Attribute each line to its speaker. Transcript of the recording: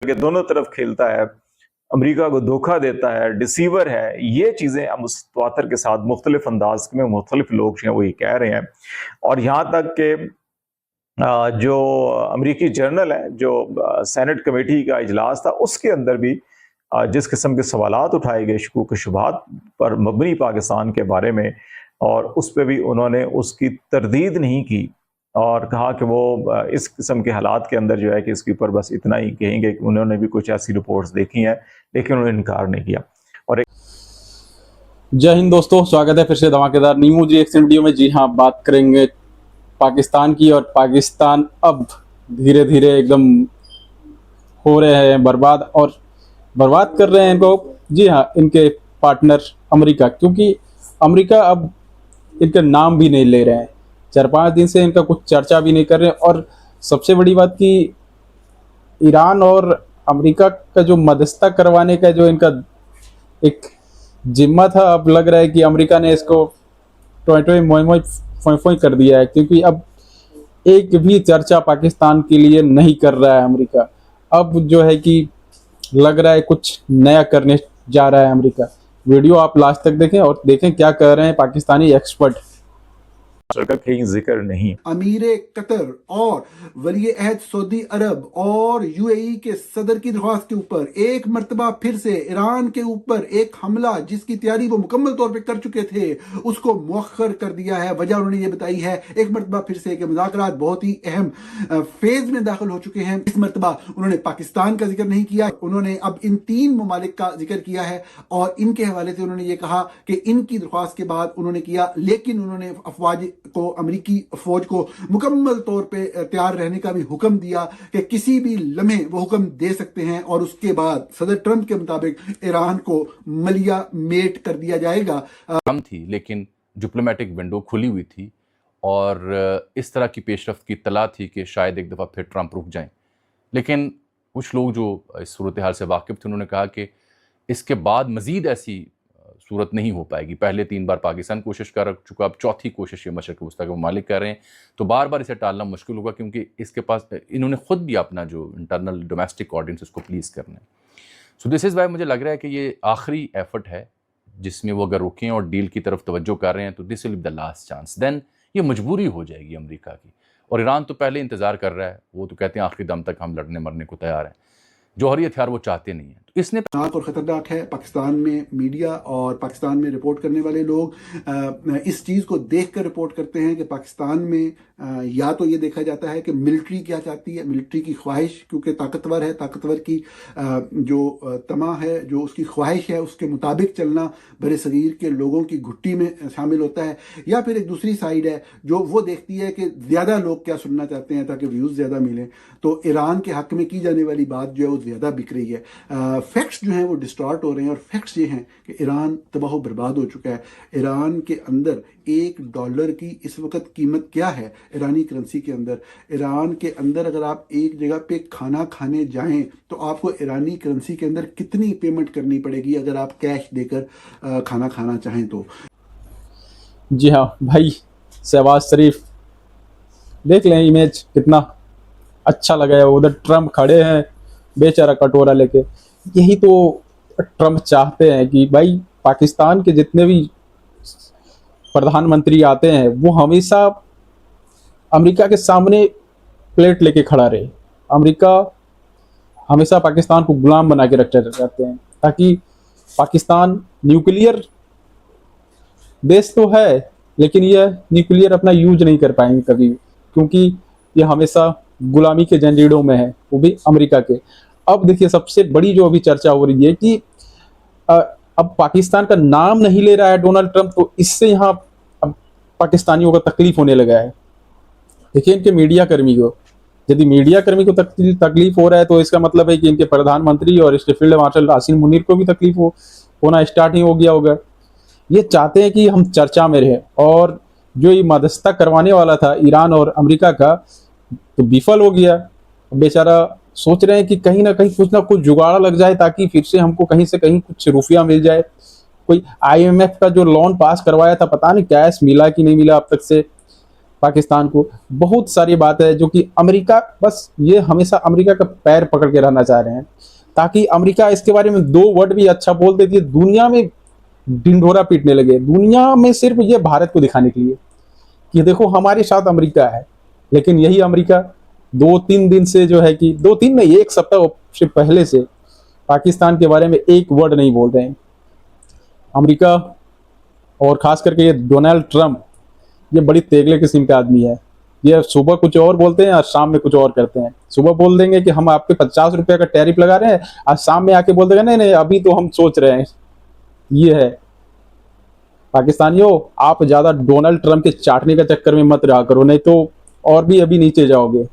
Speaker 1: के दोनों तरफ खेलता है, अमेरिका को धोखा देता है, डिसीवर है। ये चीज़ें अब उस तवातर के साथ मुख्तलिफ अंदाज में मुख्तलिफ लोग जो हैं वो ये कह रहे हैं। और यहाँ तक कि जो अमेरिकी जर्नल है, जो सेनेट कमेटी का इजलास था, उसके अंदर भी जिस किस्म के सवालात उठाए गए शकूक शुबहात पर मबनी पाकिस्तान के बारे में, और उस पर भी उन्होंने उसकी तरदीद नहीं की और कहा कि वो इस किस्म के हालात के अंदर जो है कि इसके ऊपर बस इतना ही कहेंगे कि उन्होंने भी कुछ ऐसी रिपोर्ट्स देखी हैं, लेकिन उन्होंने इनकार नहीं किया। और
Speaker 2: जय हिंद दोस्तों, स्वागत है फिर से धमाकेदार न्यूज रिएक्शन वीडियो में। जी हाँ, बात करेंगे पाकिस्तान की। और पाकिस्तान अब धीरे धीरे एकदम हो रहे हैं बर्बाद, और बर्बाद कर रहे हैं इनको। जी हाँ, इनके पार्टनर अमेरिका, क्योंकि अमेरिका अब इनका नाम भी नहीं ले रहे हैं। 4-5 दिन से इनका कुछ चर्चा भी नहीं कर रहे हैं। और सबसे बड़ी बात कि ईरान और अमेरिका का जो मध्यस्थता करवाने का जो इनका एक जिम्मा था, अब लग रहा है कि अमेरिका ने इसको टोई कर दिया है, क्योंकि अब एक भी चर्चा पाकिस्तान के लिए नहीं कर रहा है अमेरिका। अब जो है कि लग रहा है कुछ नया करने जा रहा है अमेरिका। वीडियो आप लास्ट तक देखें और देखें क्या कह रहे हैं पाकिस्तानी एक्सपर्ट।
Speaker 1: का कहीं जिक्र नहीं।
Speaker 3: अमीर कतर और वली अहद सऊदी अरब और यूएई के सदर की दरख्वास्त के ऊपर एक मरतबा फिर से ईरान के ऊपर एक हमला जिसकी तैयारी वो मुकम्मल तौर पे कर चुके थे, उसको मुअख्खर कर दिया है। वजह उन्होंने ये बताई है एक मरतबा फिर से कि मुज़ाकरात बहुत ही अहम फेज में दाखिल हो चुके हैं। इस मरतबा उन्होंने पाकिस्तान का जिक्र नहीं किया, उन्होंने अब इन 3 ममालिक का जिक्र किया है। और इनके हवाले से उन्होंने ये कहा कि इनकी दरख्वास्त के बाद उन्होंने किया, लेकिन उन्होंने अफवाज को, अमेरिकी फौज को मुकम्मल तौर पे तैयार रहने का भी हुक्म दिया कि किसी भी लम्हे वो हुक्म दे सकते हैं। और उसके बाद सदर ट्रंप के मुताबिक ईरान को मलिया मेट कर दिया जाएगा।
Speaker 4: कम थी, लेकिन डिप्लोमेटिक विंडो खुली हुई थी और इस तरह की पेशरफ्त की इत्तला थी कि शायद एक दफ़ा फिर ट्रंप रुक जाएं। लेकिन कुछ लोग जो इस सूरत हाल से वाकिफ़ थे, उन्होंने कहा कि इसके बाद मज़ीद ऐसी सूरत नहीं हो पाएगी। पहले 3 बार पाकिस्तान कोशिश कर चुका, अब चौथी कोशिश ये मशरक़ वस्ता के ममालिक कर रहे हैं, तो बार बार इसे टालना मुश्किल होगा, क्योंकि इसके पास इन्होंने ख़ुद भी अपना जो इंटरनल डोमेस्टिक ऑडियंस उसको प्लीज़ करना है। सो दिस इज़ वाई मुझे लग रहा है कि ये आखिरी एफर्ट है जिसमें वो अगर रुकें और डील की तरफ तवज्जो कर रहे हैं तो this will be the last chance. Then ये मजबूरी हो जाएगी अमेरिका की। और ईरान तो पहले इंतज़ार कर रहा है, वो तो कहते हैं आखिरी दम तक हम लड़ने मरने को तैयार हैं। जौहरी हथियार वो चाहते नहीं है, तो इसने
Speaker 3: और ख़तरनाक है। पाकिस्तान में मीडिया और पाकिस्तान में रिपोर्ट करने वाले लोग इस चीज़ को देखकर रिपोर्ट करते हैं कि पाकिस्तान में या तो ये देखा जाता है कि मिलिट्री क्या चाहती है, मिलिट्री की ख्वाहिश, क्योंकि ताकतवर है, ताकतवर की जो तमा है, जो उसकी ख्वाहिश है, उसके मुताबिक चलना बड़े सगीर के लोगों की घुट्टी में शामिल होता है। या फिर एक दूसरी साइड है जो वो देखती है कि ज़्यादा लोग क्या सुनना चाहते हैं ताकि व्यूज़ ज़्यादा मिलें। तो ईरान के हक़ में की जाने वाली बात जो है वो ज़्यादा बिक रही है। फैक्ट्स जो हैं वो डिस्टॉर्ट हो रहे हैं, और फैक्ट्स ये हैं कि ईरान तबाह बर्बाद हो चुका है। ईरान के अंदर $1 की इस वक्त कीमत क्या है ईरानी करेंसी के अंदर? ईरान के अंदर अगर आप एक जगह पे खाना खाने जाएं तो आपको ईरानी करेंसी के अंदर कितनी पेमेंट करनी पड़ेगी अगर आप कैश देकर खाना खाना चाहें तो?
Speaker 2: जी हाँ भाई, शहबाज शरीफ देख लें इमेज, कितना अच्छा लगा है। उधर ट्रंप खड़े हैं बेचारा कटोरा लेके। यही तो ट्रंप चाहते हैं कि भाई पाकिस्तान के जितने भी प्रधानमंत्री आते हैं वो हमेशा अमेरिका के सामने प्लेट लेके खड़ा रहे। अमेरिका हमेशा पाकिस्तान को गुलाम बना के रखते रहते हैं, ताकि पाकिस्तान न्यूक्लियर देश तो है, लेकिन यह न्यूक्लियर अपना यूज नहीं कर पाएंगे कभी, क्योंकि यह हमेशा गुलामी के जंजीरों में है, वो भी अमेरिका के। अब देखिए, सबसे बड़ी जो अभी चर्चा हो रही है कि अब पाकिस्तान का नाम नहीं ले रहा है डोनाल्ड ट्रंप, तो इससे यहाँ अब पाकिस्तानियों को तकलीफ होने लगा है। देखिए, इनके मीडिया कर्मी को, यदि मीडिया कर्मी को तकलीफ हो रहा है तो इसका मतलब है कि इनके प्रधानमंत्री और इसके फील्ड मार्शल आसिम मुनीर को भी तकलीफ होना स्टार्ट ही हो गया होगा। ये चाहते हैं कि हम चर्चा में रहे, और जो ये मध्यस्थता करवाने वाला था ईरान और अमेरिका का, तो विफल हो गया। बेचारा सोच रहे हैं कि कहीं ना कहीं कुछ ना कुछ जुगाड़ लग जाए ताकि फिर से हमको कहीं से कहीं कुछ रुपया मिल जाए। कोई IMF का जो लोन पास करवाया था, पता नहीं कैश मिला कि नहीं मिला अब तक से। पाकिस्तान को। बहुत सारी बात है जो कि अमेरिका, बस ये हमेशा अमेरिका का पैर पकड़ के रहना चाह रहे हैं, ताकि अमेरिका इसके बारे में 2 वर्ड भी अच्छा बोल देती है, दुनिया में ढिंढोरा पीटने लगे, दुनिया में सिर्फ ये भारत को दिखाने के लिए कि देखो हमारे साथ अमेरिका है। लेकिन यही अमेरिका 2-3 दिन से जो है कि 2-3 नहीं, 1 सप्ताह से पहले से पाकिस्तान के बारे में एक वर्ड नहीं बोल रहे हैं। अमेरिका और खास करके ये डोनाल्ड ट्रम्प, ये बड़ी तेगले किस्म का आदमी है। ये सुबह कुछ और बोलते हैं और शाम में कुछ और करते हैं। सुबह बोल देंगे कि हम आप पे 50 रुपये का टैरिफ लगा रहे हैं, आज शाम में आके बोल देंगे नहीं नहीं अभी तो हम सोच रहे हैं। ये है पाकिस्तानियों, आप ज्यादा डोनाल्ड ट्रम्प के चाटने का चक्कर में मत रहा करो, नहीं तो और भी अभी नीचे जाओगे।